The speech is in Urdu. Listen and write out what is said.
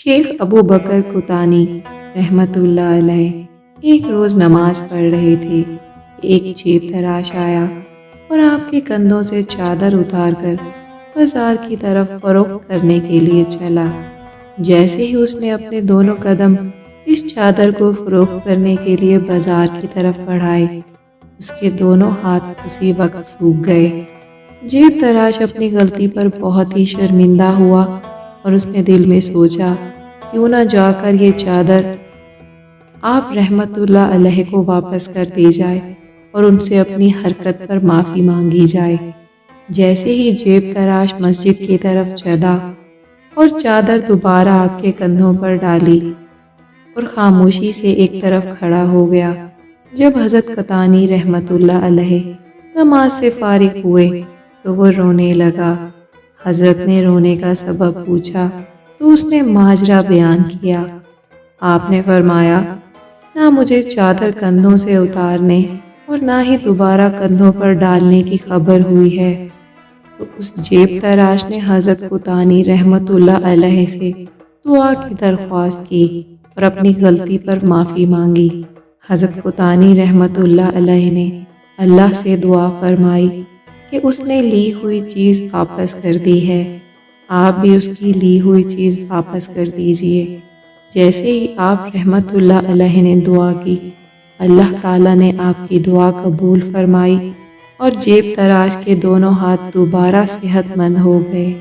شیخ ابو بکر کوتانی رحمت اللہ علیہ ایک روز نماز پڑھ رہے تھے۔ ایک جیب تراش آیا اور آپ کے کندھوں سے چادر اتار کر بازار کی طرف فروخت کرنے کے لیے چلا۔ جیسے ہی اس نے اپنے دونوں قدم اس چادر کو فروخت کرنے کے لیے بازار کی طرف بڑھائے، اس کے دونوں ہاتھ اسی وقت سوکھ گئے۔ جیب تراش اپنی غلطی پر بہت ہی شرمندہ ہوا اور اس نے دل میں سوچا، کیوں نہ جا کر یہ چادر آپ رحمت اللہ علیہ کو واپس کر دی جائے اور ان سے اپنی حرکت پر معافی مانگی جائے۔ جیسے ہی جیب تراش مسجد کی طرف چلا اور چادر دوبارہ آپ کے کندھوں پر ڈالی اور خاموشی سے ایک طرف کھڑا ہو گیا۔ جب حضرت کوتانی رحمت اللہ علیہ نماز سے فارغ ہوئے تو وہ رونے لگا۔ حضرت نے رونے کا سبب پوچھا تو اس نے ماجرا بیان کیا۔ آپ نے فرمایا، نہ مجھے چادر کندھوں سے اتارنے اور نہ ہی دوبارہ کندھوں پر ڈالنے کی خبر ہوئی ہے۔ تو اس جیب تراش نے حضرت کوتانی رحمت اللہ علیہ سے دعا کی درخواست کی اور اپنی غلطی پر معافی مانگی۔ حضرت کوتانی رحمت اللہ علیہ نے اللہ سے دعا فرمائی کہ اس نے لی ہوئی چیز واپس کر دی ہے، آپ بھی اس کی لی ہوئی چیز واپس کر دیجئے۔ جیسے ہی آپ رحمت اللہ علیہ نے دعا کی، اللہ تعالیٰ نے آپ کی دعا قبول فرمائی اور جیب تراش کے دونوں ہاتھ دوبارہ صحت مند ہو گئے۔